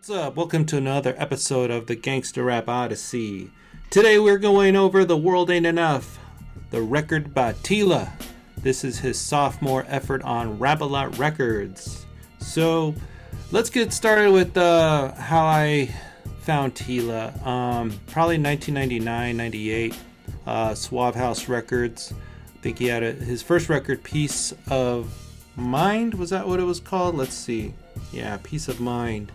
What's up? Welcome to another episode of the Gangsta Rap Odyssey. Today we're going over The World Aint Enuff, the record by Tela. This is his sophomore effort on Rap-A-Lot Records. So let's get started with how I found Tela. Probably 1999, 98, Suave House Records. I think he had his first record, Peace of Mind. Was that what it was called? Let's see. Yeah, Peace of Mind.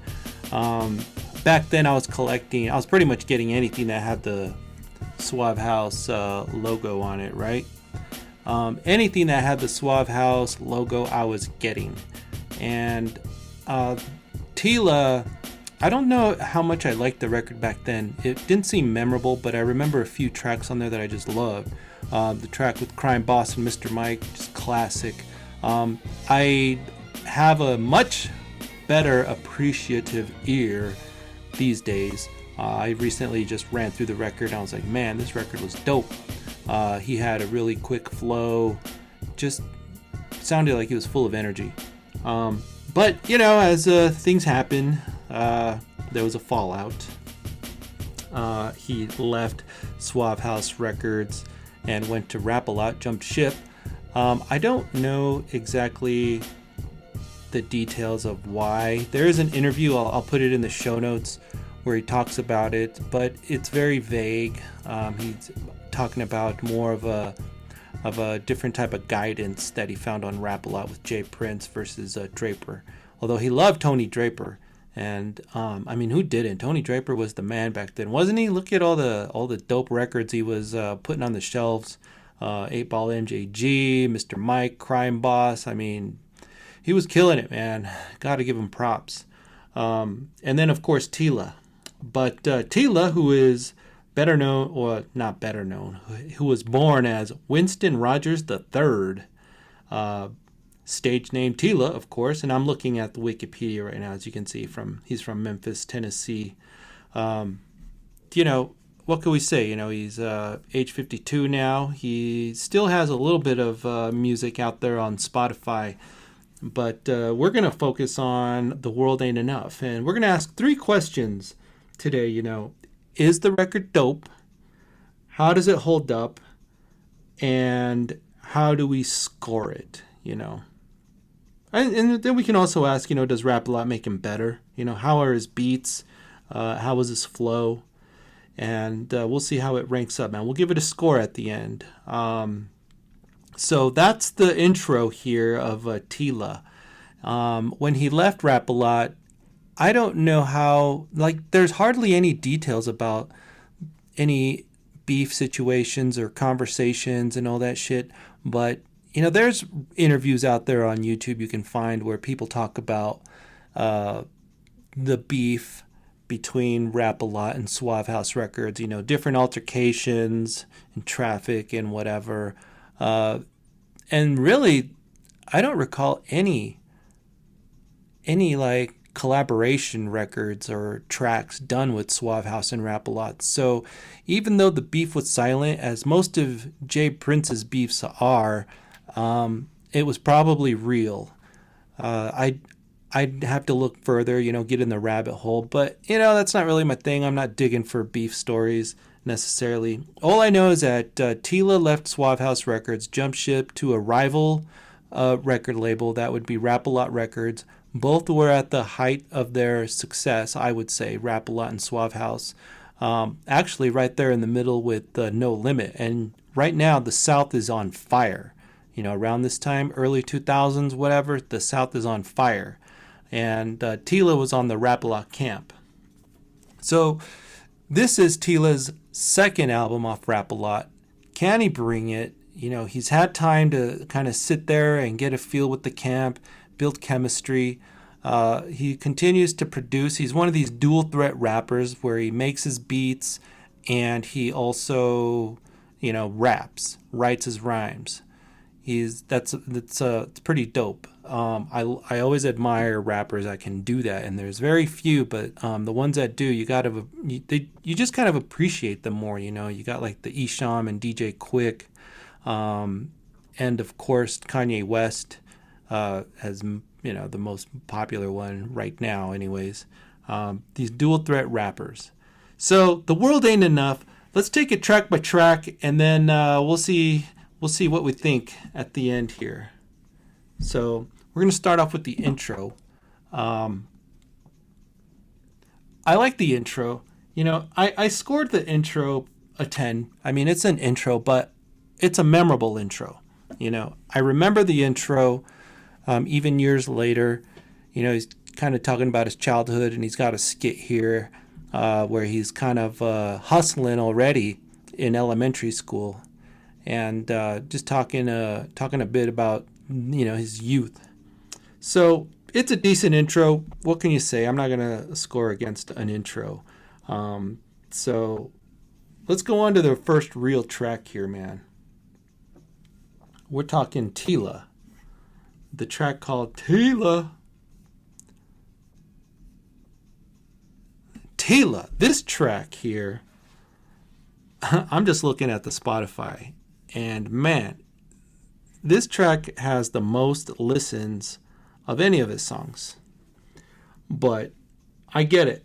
Back then I was pretty much getting anything that had the Suave House logo on it, right? Anything that had the Suave House logo I was getting. And Tela, I don't know how much I liked the record back then. It didn't seem memorable, but I remember a few tracks on there that I just loved. The track with Crime Boss and Mr. Mike, just classic. I have a much better appreciative ear these days. I recently just ran through the record and I was like, man, this record was dope. He had a really quick flow, just sounded like he was full of energy. But you know, as things happen, there was a fallout. He left Suave House Records and went to Rap-A-Lot, jumped ship. I don't know exactly the details of why. There is an interview, I'll put it in the show notes, where he talks about it, but it's very vague. He's talking about more of a different type of guidance that he found on Rap-A-Lot with Jay Prince versus Draper. Although he loved Tony Draper, and I mean, who didn't? Tony Draper was the man back then, wasn't he? Look at all the dope records he was putting on the shelves. 8-Ball MJG, Mr. Mike, Crime Boss. I mean, he was killing it, man. Gotta give him props. And then, of course, Tela. But Tela, who is better known, or not better known, who was born as Winston Rogers III, stage name Tela, of course. And I'm looking at the Wikipedia right now, as you can see. He's from Memphis, Tennessee. You know, what can we say? You know, he's age 52 now. He still has a little bit of music out there on Spotify. But we're going to focus on The World Aint Enuff. And we're going to ask 3 questions today. You know, is the record dope? How does it hold up? And how do we score it? You know. And then we can also ask, you know, does Rap-A-Lot make him better? You know, how are his beats? How was his flow? And we'll see how it ranks up, man. We'll give it a score at the end. So that's the intro here of Tela. When he left Rap-A-Lot, I don't know how, like, there's hardly any details about any beef situations or conversations and all that shit. But, you know, there's interviews out there on YouTube you can find where people talk about the beef between Rap-A-Lot and Suave House Records, you know, different altercations and traffic and whatever. And really, I don't recall any like collaboration records or tracks done with Suave House and Rap-A-Lot. So even though the beef was silent, as most of Jay Prince's beefs are, it was probably real. I'd have to look further, you know, get in the rabbit hole. But, you know, that's not really my thing. I'm not digging for beef stories necessarily. All I know is that Tela left Suave House Records, jumped ship to a rival record label. That would be Rap-A-Lot Records. Both were at the height of their success, I would say, Rap-A-Lot and Suave House. Actually, right there in the middle with No Limit. And right now, the South is on fire. You know, around this time, early 2000s, whatever, the South is on fire. And Tela was on the Rap-A-Lot camp. So this is Tela's second album off Rap-A-Lot. Can he bring it? You know, he's had time to kind of sit there and get a feel with the camp, build chemistry. He continues to produce. He's one of these dual threat rappers where he makes his beats and he also, you know, writes his rhymes. It's pretty dope. I always admire rappers that can do that, and there's very few, but the ones that do, you just kind of appreciate them more. You know, you got like the Esham and DJ Quick, and of course Kanye West has, you know, the most popular one right now, anyways. These dual threat rappers. So the world ain't enough. Let's take it track by track, and then we'll see what we think at the end here. So we're gonna start off with the intro. Um, I like the intro. I scored the intro a 10. I mean, it's an intro, but it's a memorable intro. I remember the intro even years later. He's kind of talking about his childhood, and he's got a skit here where he's kind of hustling already in elementary school, and just talking a bit about his youth. So it's a decent intro. What can you say? I'm not gonna score against an intro. So let's go on to the first real track here, man. We're talking Tela. The track called Tela. Tela. This track here, I'm just looking at the Spotify, and man, this track has the most listens of any of his songs. But I get it.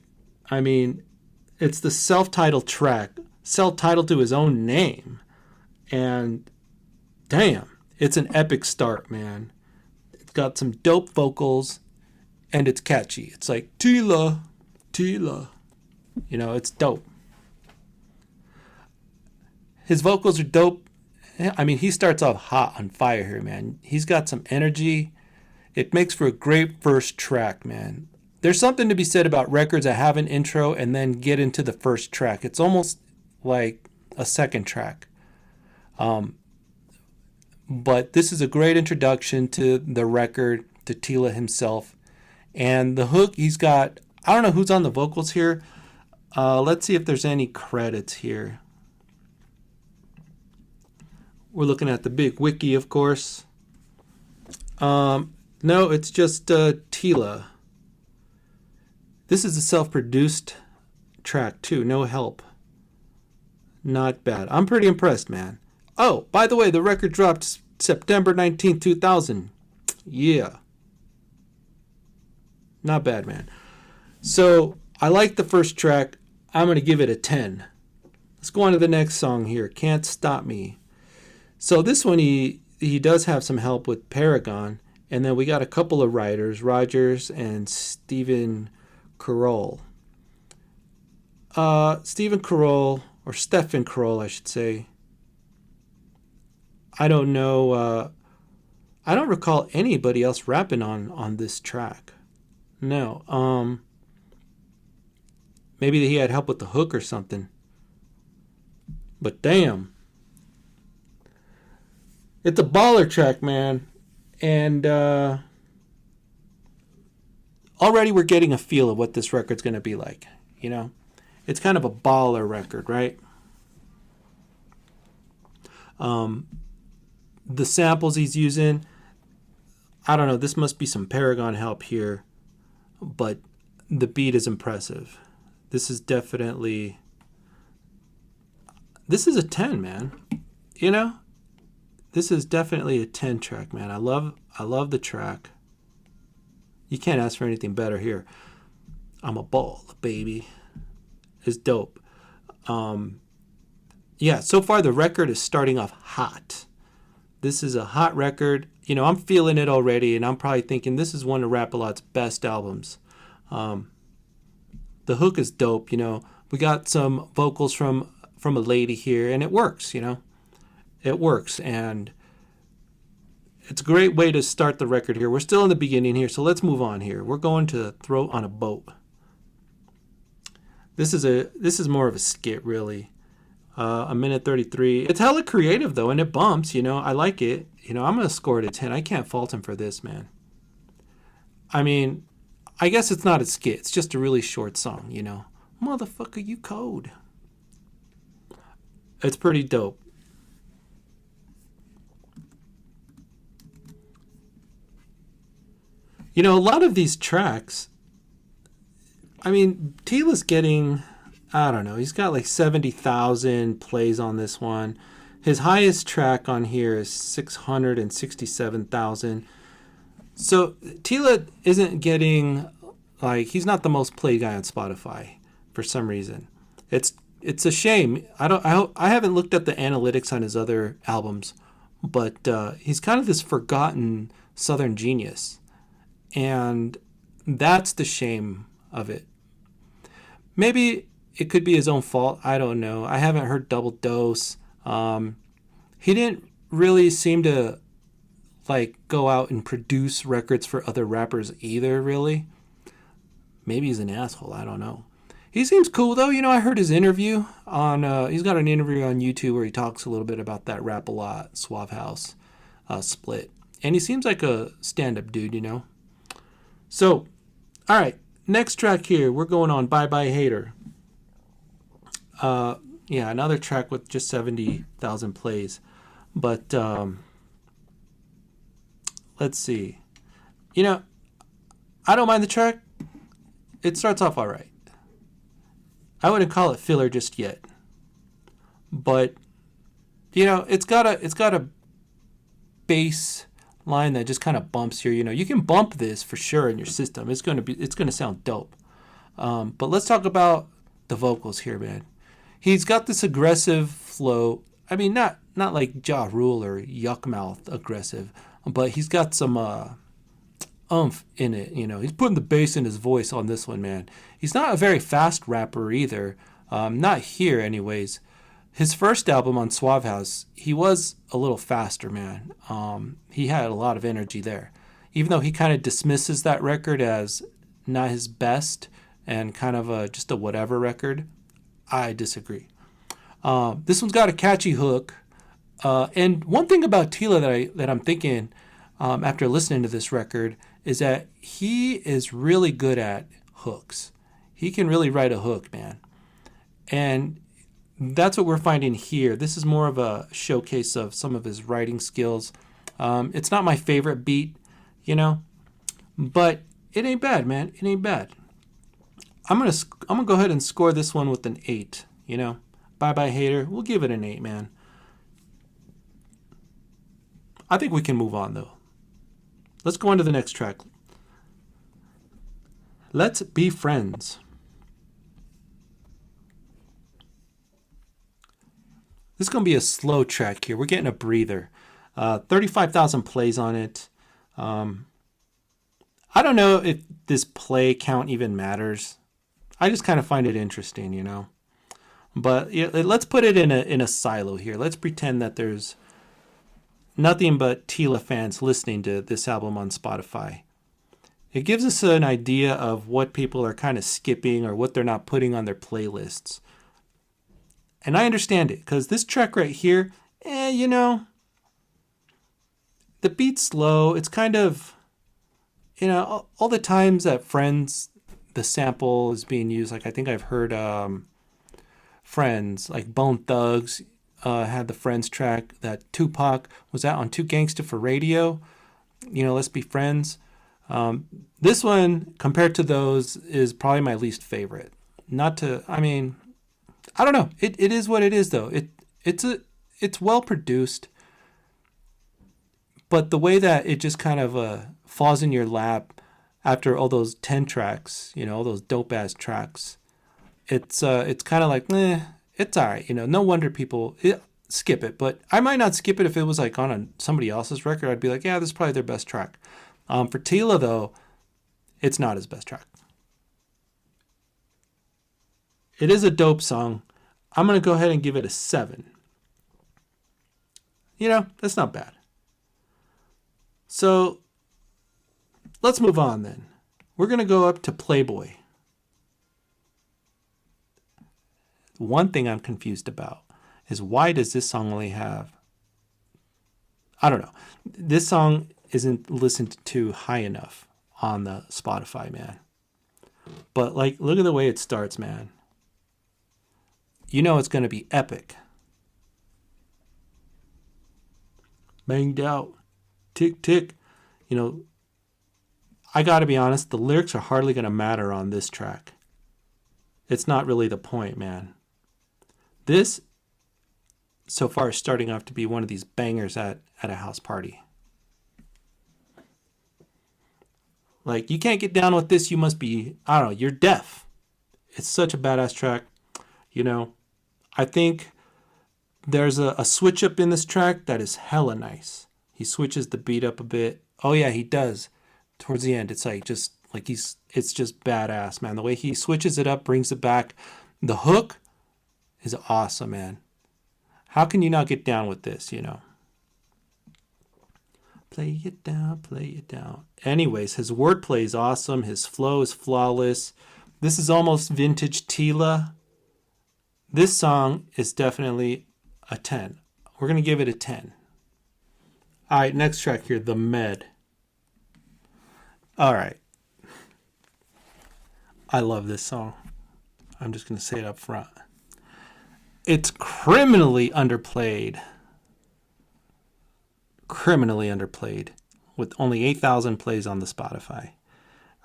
I mean, it's the self-titled track, self-titled to his own name. And damn, it's an epic start, man. It's got some dope vocals, and it's catchy. It's like, Tela, Tela. It's dope. His vocals are dope. I mean, he starts off hot on fire here, man. He's got some energy. It makes for a great first track, man. There's something to be said about records that have an intro and then get into the first track. It's almost like a second track. But this is a great introduction to the record, to Tela himself. And the hook, he's got, I don't know who's on the vocals here. Let's see if there's any credits here. We're looking at the big wiki, of course. No, it's just Tela. This is a self-produced track too. No help. Not bad. I'm pretty impressed, man. Oh, by the way, the record dropped September 19th, 2000. Yeah. Not bad, man. So, I like the first track. I'm going to give it a 10. Let's go on to the next song here. Can't Stop Me. So, this one, he does have some help with Paragon. And then we got a couple of writers, Rogers and Stephen Carroll. Stephen Carroll, or Stephen Carroll, I should say. I don't know. I don't recall anybody else rapping on this track. No. Maybe he had help with the hook or something. But damn. It's a baller track, man. And already we're getting a feel of what this record's going to be like. It's kind of a baller record, right? The samples he's using, I don't know, this must be some Paragon help here, but the beat is impressive. This is definitely, this is a 10, man. This is definitely a 10 track, man. I love the track. You can't ask for anything better here. I'm a ball, baby. It's dope. Yeah, so far the record is starting off hot. This is a hot record. I'm feeling it already, and I'm probably thinking this is one of Rap-A-Lot's best albums. The hook is dope, We got some vocals from a lady here, and it works, It works, and it's a great way to start the record here. We're still in the beginning here, so let's move on here. We're going to Throat on a Boat. This is more of a skit, really. A minute 33. It's hella creative, though, and it bumps, I like it. I'm going to score it a 10. I can't fault him for this, man. I mean, I guess it's not a skit. It's just a really short song, Motherfucker, you cold. It's pretty dope. A lot of these tracks, I mean, Tela's getting, I don't know, he's got like 70,000 plays on this one. His highest track on here is 667,000. So Tela isn't getting Like he's not the most played guy on Spotify for some reason. It's it's a shame. I haven't looked at the analytics on his other albums, but he's kind of this forgotten Southern genius, and that's the shame of it. Maybe it could be his own fault. I don't know. I haven't heard Double Dose. He didn't really seem to like go out and produce records for other rappers either. Really, maybe he's an asshole. I don't know. He seems cool though. You know, I heard his interview on. He's got an interview on YouTube where he talks a little bit about that Rap a Lot Suave House split, and he seems like a stand-up dude. You know. So, all right, next track here. We're going on Bye Bye Hater. Yeah, another track with just 70,000 plays, but let's see. You know, I don't mind the track. It starts off all right. I wouldn't call it filler just yet, but you know, it's got a bass line that just kind of bumps here. You know, you can bump this for sure in your system. It's gonna sound dope. But let's talk about the vocals here, man. He's got this aggressive flow. I mean, not like Ja Rule or Yuckmouth aggressive, but he's got some oomph in it. You know, he's putting the bass in his voice on this one, man. He's not a very fast rapper either. Not here, anyways. His first album on Suave House, he was a little faster, man. He had a lot of energy there. Even though he kind of dismisses that record as not his best and kind of just a whatever record, I disagree. This one's got a catchy hook. And one thing about Tela that I'm thinking after listening to this record is that he is really good at hooks. He can really write a hook, man. And that's what we're finding here. This is more of a showcase of some of his writing skills. It's not my favorite beat, you know, but it ain't bad, man. It ain't bad. I'm gonna go ahead and score this one with an 8. You know, Bye Bye Hater. We'll give it an 8, man. I think we can move on though. Let's go on to the next track. Let's Be Friends. This is going to be a slow track here. We're getting a breather. 35,000 plays on it. I don't know if this play count even matters. I just kind of find it interesting, you know. But yeah, let's put it in a silo here. Let's pretend that there's nothing but Tela fans listening to this album on Spotify. It gives us an idea of what people are kind of skipping or what they're not putting on their playlists. And I understand it, because this track right here, you know, the beat's slow. It's kind of, you know, all the times that Friends, the sample is being used, like I think I've heard Friends, like Bone Thugs had the Friends track, that Tupac was out on Too Gangsta for Radio, you know, Let's Be Friends. This one, compared to those, is probably my least favorite. I don't know. It is what it is, though. It's well produced, but the way that it just kind of falls in your lap after all those 10 tracks, you know, all those dope ass tracks, it's kind of like, it's all right. You know, no wonder people skip it. But I might not skip it if it was like on somebody else's record. I'd be like, yeah, this is probably their best track. For Tela, though, it's not his best track. It is a dope song. I'm going to go ahead and give it a 7. You know, that's not bad. So, let's move on then. We're going to go up to Playboy. One thing I'm confused about is, why does this song only have... I don't know. This song isn't listened to high enough on the Spotify, man. But, like, look at the way it starts, man. You know it's going to be epic. Banged out. Tick, tick. You know, I got to be honest, the lyrics are hardly going to matter on this track. It's not really the point, man. This, so far, is starting off to be one of these bangers at a house party. Like, you can't get down with this, you must be, I don't know, you're deaf. It's such a badass track. You know, I think there's a switch up in this track that is hella nice. He switches the beat up a bit. Oh yeah, he does. Towards the end, it's like just like it's just badass, man. The way he switches it up, brings it back. The hook is awesome, man. How can you not get down with this, you know? Play it down, play it down. Anyways, his wordplay is awesome. His flow is flawless. This is almost vintage Tela. This song is definitely a 10. We're going to give it a 10. All right, next track here, The Med. All right. I love this song. I'm just going to say it up front. It's criminally underplayed. Criminally underplayed. With only 8,000 plays on the Spotify.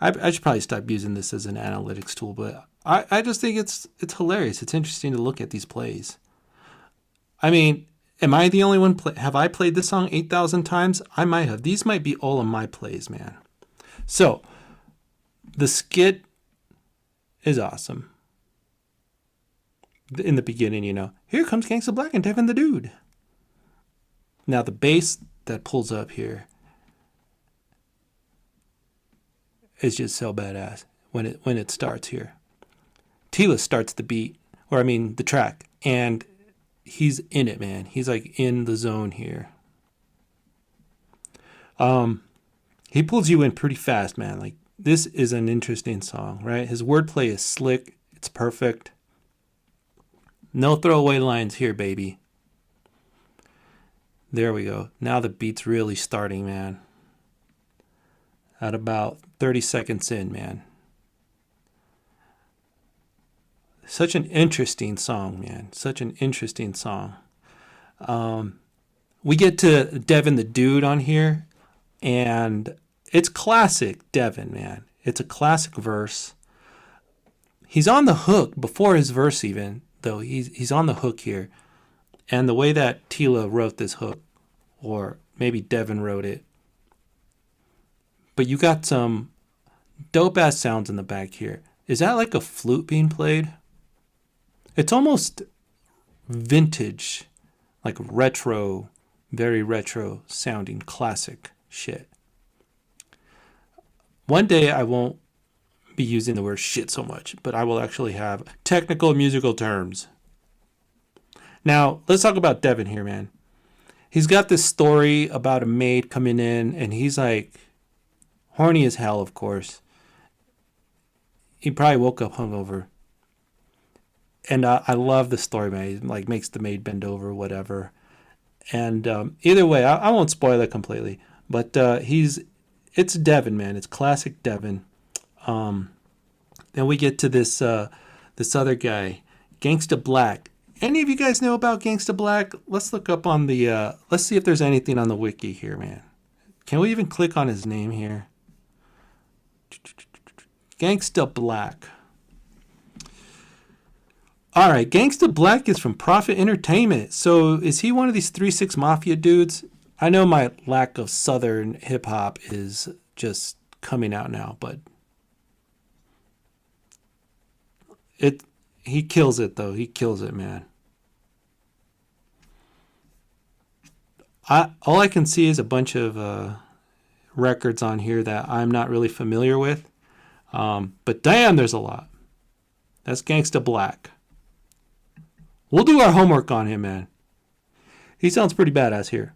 I should probably stop using this as an analytics tool, but I just think it's hilarious. It's interesting to look at these plays. I mean, am I the only one? Have I played this song 8,000 times? I might have. These might be all of my plays, man. So, the skit is awesome. In the beginning, you know, here comes Gangsta Black and Devin the Dude. Now, the bass that pulls up here is just so badass when it starts here. Tela starts the beat, or I mean the track, and he's in it, man. He's like in the zone here. He pulls you in pretty fast, man. Like, this is an interesting song, right? His wordplay is slick. It's perfect. No throwaway lines here, baby. There we go. Now the beat's really starting, man. At about 30 seconds in, man. Such an interesting song, man. Such an interesting song. We get to Devin the Dude on here, and it's classic Devin, man. It's a classic verse. He's on the hook before his verse even, though. He's on the hook here. And the way that Tela wrote this hook, or maybe Devin wrote it, but you got some dope-ass sounds in the back here. Is that like a flute being played? It's almost vintage, like retro, very retro sounding classic shit. One day I won't be using the word shit so much, but I will actually have technical musical terms. Now, let's talk about Devin here, man. He's got this story about a maid coming in, and he's like horny as hell, of course. He probably woke up hungover. And I love the story, man. He like makes the maid bend over, whatever. And either way, I won't spoil it completely. But it's Devin, man. It's classic Devin. Then we get to this other guy, Gangsta Black. Any of you guys know about Gangsta Black? Let's look up on the, let's see if there's anything on the wiki here, man. Can we even click on his name here? Gangsta Black. All right, Gangsta Black is from Prophet Entertainment. So is he one of these 3-6 Mafia dudes? I know my lack of Southern hip hop is just coming out now, but he kills it though. He kills it, man. All I can see is a bunch of records on here that I'm not really familiar with. But damn, there's a lot. That's Gangsta Black. We'll do our homework on him, man. He sounds pretty badass here.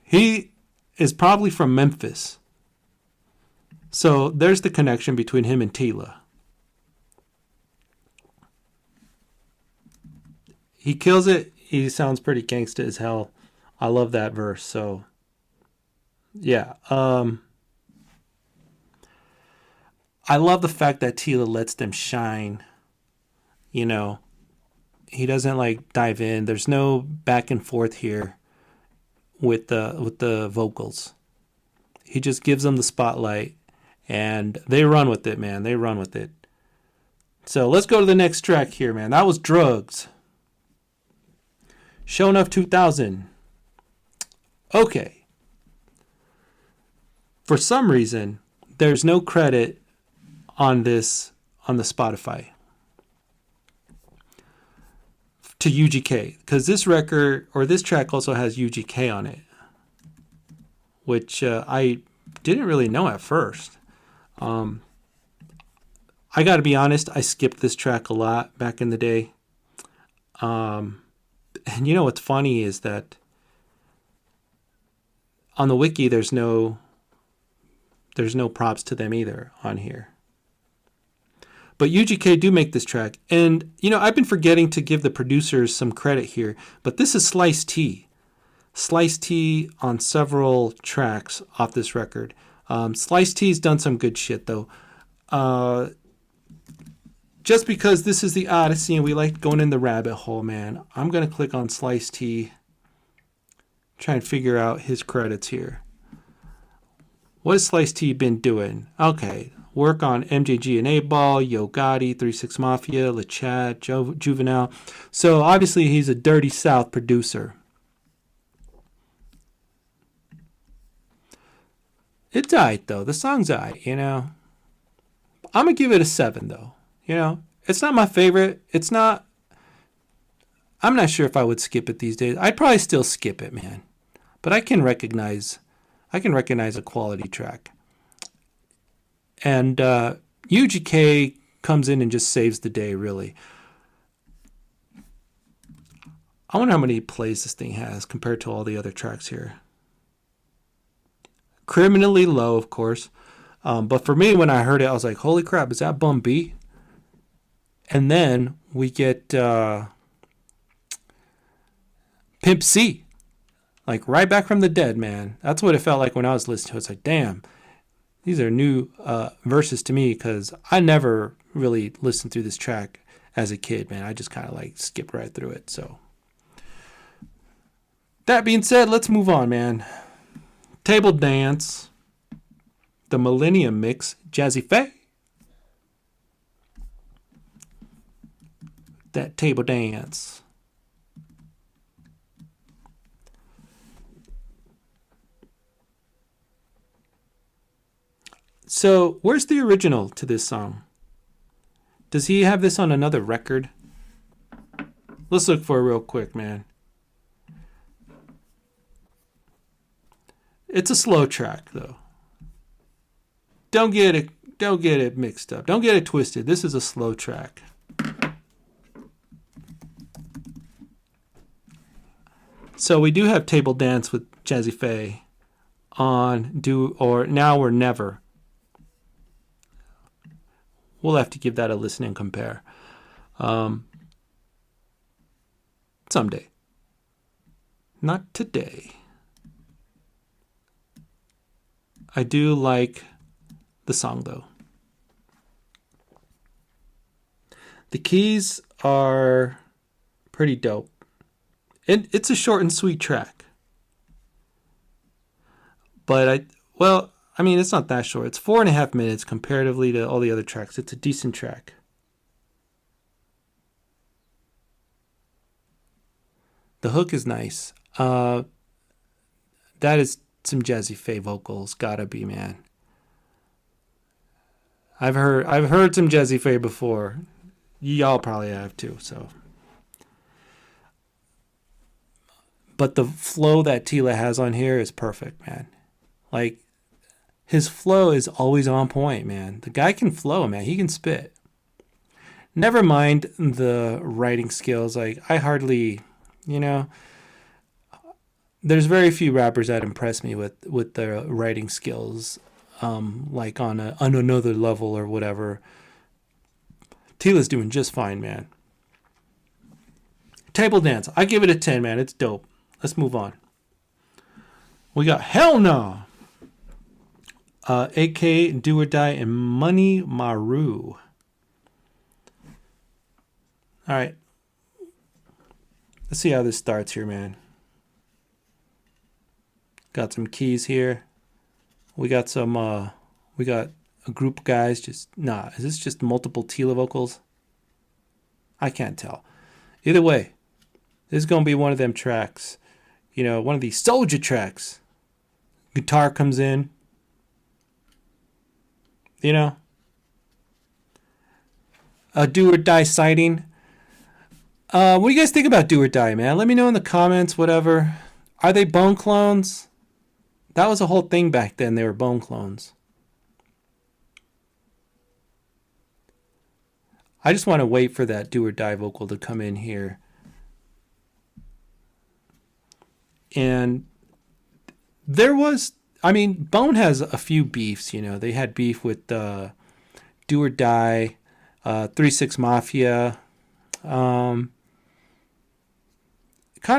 He is probably from Memphis. So there's the connection between him and Tela. He kills it. He sounds pretty gangsta as hell. I love that verse. So, yeah. I love the fact that Tela lets them shine. You know, he doesn't like dive in. There's no back and forth here with the vocals. He just gives them the spotlight, and they run with it, man. They run with it. So let's go to the next track here, man. That was Drugs. Show Enough 2000. Okay. For some reason, there's no credit on this on the Spotify to UGK, because this record or this track also has UGK on it, which I didn't really know at first. I got to be honest, I skipped this track a lot back in the day. And you know what's funny is that on the wiki there's no props to them either on here. But UGK do make this track. And, you know, I've been forgetting to give the producers some credit here. But this is Slice T. Slice T on several tracks off this record. Slice T's done some good shit, though. Just because this is the Odyssey and we like going in the rabbit hole, man, I'm going to click on Slice T. Try and figure out his credits here. What has Slice T been doing? Okay. Work on MJG and 8Ball, Yo Gotti, 3-6 Mafia, LeChat, Juvenile. So obviously he's a Dirty South producer. It's alright though. The song's alright, you know. I'm gonna give it a 7 though. You know, it's not my favorite. I'm not sure if I would skip it these days. I'd probably still skip it, man. But I can recognize a quality track. And UGK comes in and just saves the day, really. I wonder how many plays this thing has compared to all the other tracks here. Criminally low, of course. But for me, when I heard it, I was like, holy crap, is that Bum B? And then we get Pimp C. Like right back from the dead, man. That's what it felt like when I was listening to it. It's like, damn. These are new verses to me because I never really listened through this track as a kid, man. I just kind of like skipped right through it. So that being said, let's move on, man. Table Dance, the Millennium Mix, Jazzy Faye. That Table Dance. So, where's the original to this song? Does he have this on another record? Let's look for it real quick, man. It's a slow track, though. Don't get it mixed up. Don't get it twisted. This is a slow track. So we do have Table Dance with Jazzy Faye on Do or Now or Never. We'll have to give that a listen and compare. Someday. Not today. I do like the song, though. The keys are pretty dope. And it's a short and sweet track. But I mean, it's not that short. It's 4.5 minutes comparatively to all the other tracks. It's a decent track. The hook is nice. That is some Jazzy Faye vocals. Gotta be, man. I've heard some Jazzy Faye before. Y'all probably have too, so. But the flow that Tela has on here is perfect, man. Like, his flow is always on point, man. The guy can flow, man. He can spit. Never mind the writing skills. Like, I hardly, there's very few rappers that impress me with their writing skills, like on another level or whatever. Tela's doing just fine, man. Table Dance. I give it a 10, man. It's dope. Let's move on. We got Hell No. AK, Do or Die, and Money Maru. All right. Let's see how this starts here, man. Got some keys here. We got some, we got a group of guys is this just multiple Tela vocals? I can't tell. Either way, this is going to be one of them tracks. One of these soldier tracks. Guitar comes in. You know, a do or die sighting. What do you guys think about do or die, man? Let me know in the comments. Whatever. Are they bone clones? That was a whole thing back then. They were bone clones. I just want to wait for that do or die vocal to come in here. And there was, I mean, Bone has a few beefs, you know. They had beef with Do or Die, 3-6 Mafia. Kind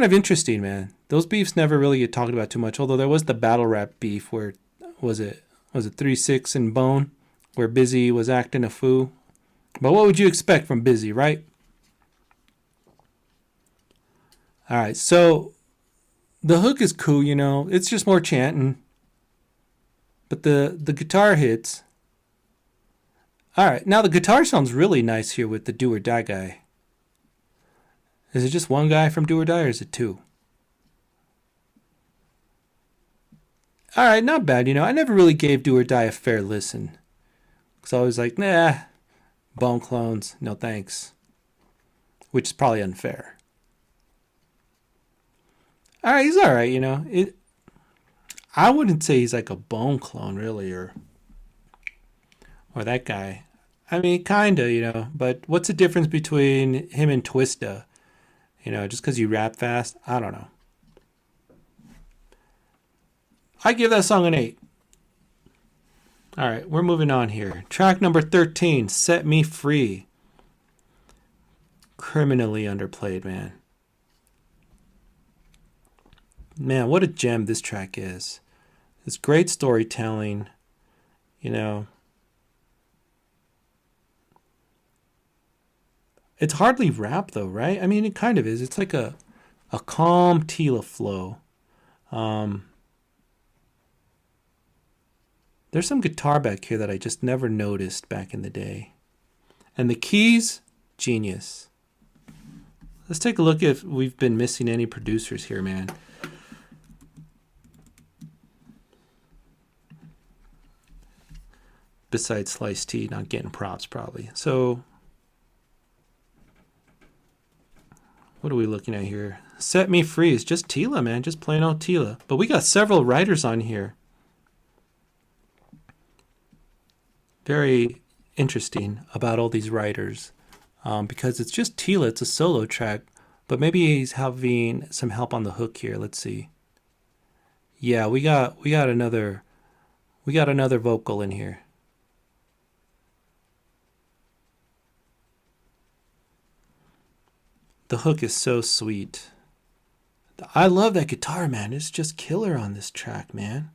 of interesting, man. Those beefs never really get talked about too much, although there was the battle rap beef where, was it 3-6 and Bone, where Busy was acting a fool. But what would you expect from Busy, right? All right, so the hook is cool, you know. It's just more chanting. But the guitar hits. All right, now the guitar sounds really nice here with the Do or Die guy. Is it just one guy from Do or Die, or is it two? All right, not bad, you know. I never really gave Do or Die a fair listen. Because I was like, nah, Bone clones, no thanks. Which is probably unfair. All right, he's all right, you know. I wouldn't say he's like a Bone clone, really, or that guy. I mean, kinda, you know. But what's the difference between him and Twista? You know, just because you rap fast? I don't know. I give that song an 8. All right, we're moving on here. Track number 13, Set Me Free. Criminally underplayed, man. Man, what a gem this track is. It's great storytelling, you know. It's hardly rap though, right? I mean, it kind of is. It's like a calm Tela flow. There's some guitar back here that I just never noticed back in the day. And the keys, genius. Let's take a look if we've been missing any producers here, man. Besides Slice T not getting props probably. So what are we looking at here? Set Me Free is just Tela, man. Just plain old Tela. But we got several writers on here. Very interesting about all these writers. Because it's just Tela. It's a solo track. But maybe he's having some help on the hook here. Let's see. Yeah, we got another vocal in here. The hook is so sweet. I love that guitar, man. It's just killer on this track, man.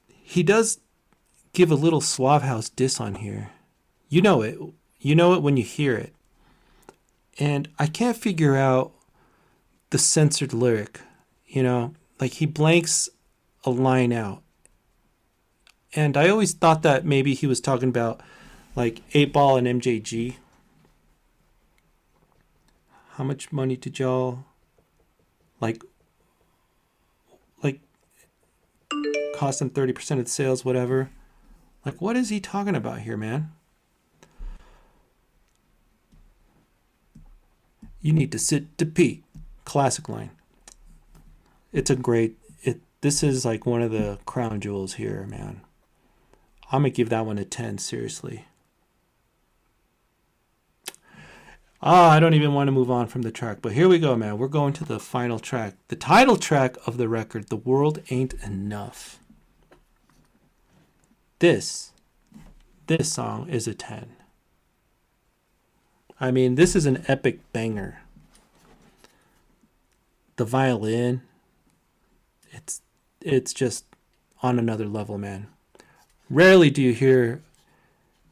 He does give a little Suave House diss on here. You know it. You know it when you hear it. And I can't figure out the censored lyric. You know, like he blanks a line out. And I always thought that maybe he was talking about like 8 Ball and MJG. How much money did y'all like cost them 30% of the sales, whatever? Like, what is he talking about here, man? You need to sit to pee. Classic line. It's a great this is like one of the crown jewels here, man. I'm gonna give that one a 10, seriously. I don't even want to move on from the track, but here we go, man. We're going to the final track. The title track of the record, The World Aint Enuff. This song is a 10. I mean, this is an epic banger. The violin, it's just on another level, man. Rarely do you hear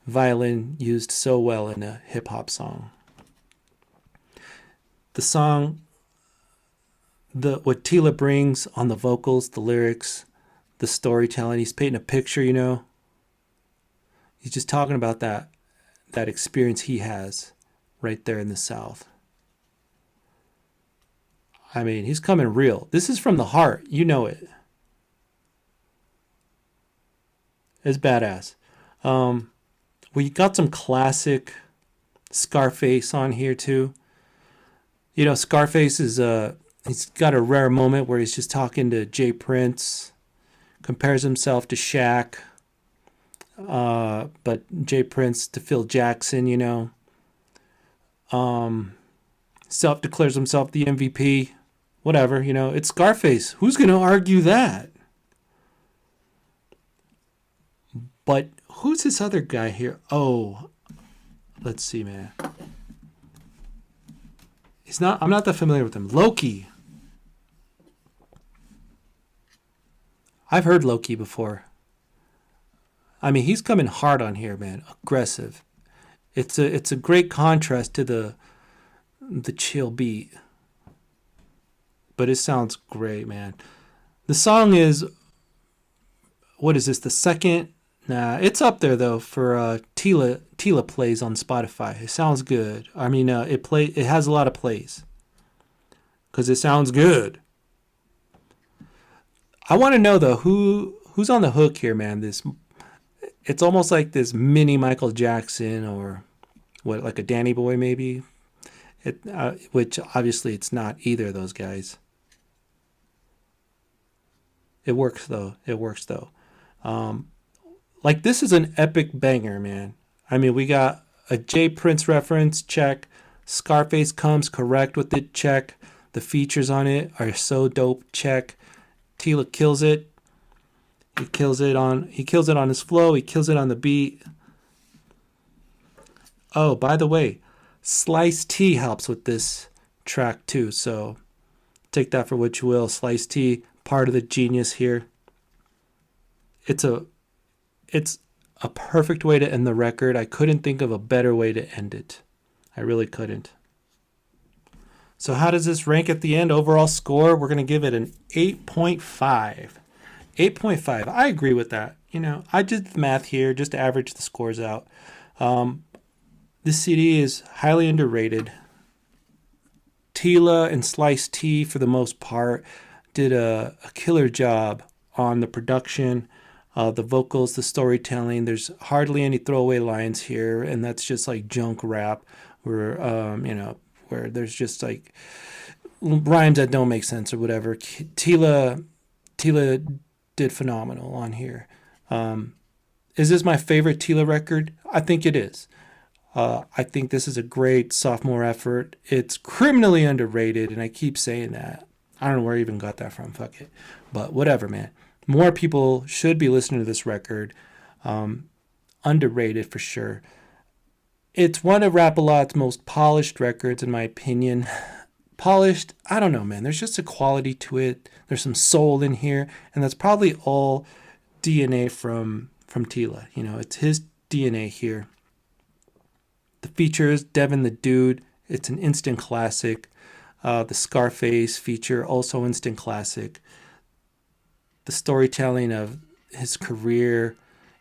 violin used so well in a hip-hop song. The song, what Tela brings on the vocals, the lyrics, the storytelling, he's painting a picture, you know. He's just talking about that experience he has right there in the South. I mean, he's coming real. This is from the heart. You know it. It's badass. We got some classic Scarface on here too. You know, Scarface is he's got a rare moment where he's just talking to Jay Prince, compares himself to Shaq, but Jay Prince to Phil Jackson, you know. Self declares himself the MVP. Whatever, you know, it's Scarface. Who's gonna argue that? But who's this other guy here? Oh, let's see, man. I'm not that familiar with him. Loki. I've heard Loki before. I mean, he's coming hard on here, man. Aggressive. It's a great contrast to the chill beat. But it sounds great, man. The song is, what is this? The second? Nah, it's up there though for Tela plays on Spotify. It sounds good. I mean, it has a lot of plays because it sounds good. I want to know though who's on the hook here, man. It's almost like this mini Michael Jackson or what, like a Danny Boy maybe. Which obviously it's not either of those guys. It works though. Like, this is an epic banger, man. I mean, we got a Jay Prince reference, check. Scarface comes correct with it, check. The features on it are so dope, check. Tela kills it. He kills it on his flow. He kills it on the beat. Oh, by the way, Slice T helps with this track too. So take that for what you will. Slice T, part of the genius here. It's a perfect way to end the record. I couldn't think of a better way to end it. I really couldn't. So how does this rank at the end? Overall score, we're going to give it an 8.5. 8.5. I agree with that. You know, I did the math here just to average the scores out. This CD is highly underrated. Tela and Slice T, for the most part, did a killer job on the production, the vocals, the storytelling. There's hardly any throwaway lines here, and that's just like junk rap, where where there's just like rhymes that don't make sense or whatever. Tela did phenomenal on here. Is this my favorite Tela record? I think it is. I think this is a great sophomore effort. It's criminally underrated, and I keep saying that. I don't know where I even got that from. Fuck it. But whatever, man. More people should be listening to this record. Underrated for sure. It's one of Rap-A-Lot's most polished records, in my opinion. Polished, I don't know, man. There's just a quality to it. There's some soul in here, and that's probably all DNA from Tela. You know, it's his DNA here. The features, Devin the Dude, it's an instant classic. The Scarface feature, also instant classic. The storytelling of his career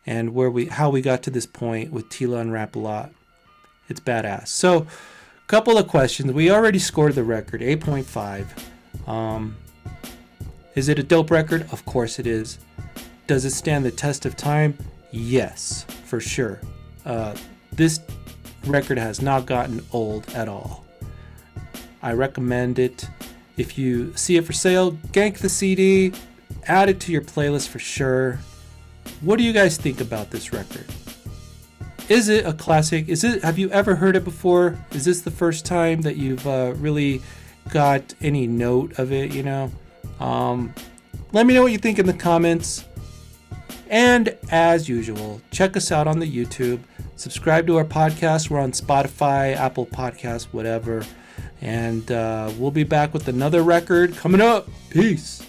and how we got to this point with Tela and Rap-A-Lot. It's badass. So, couple of questions. We already scored the record, 8.5. Is it a dope record? Of course it is. Does it stand the test of time? Yes, for sure. This record has not gotten old at all. I recommend it. If you see it for sale, gank the CD, add it to your playlist for sure. What do you guys think about this record? Is it a classic? Have you ever heard it before? Is this the first time that you've really got any note of it, you know? Let me know what you think in the comments. And as usual, check us out on the YouTube. Subscribe to our podcast. We're on Spotify, Apple Podcasts, whatever. And we'll be back with another record coming up. Peace.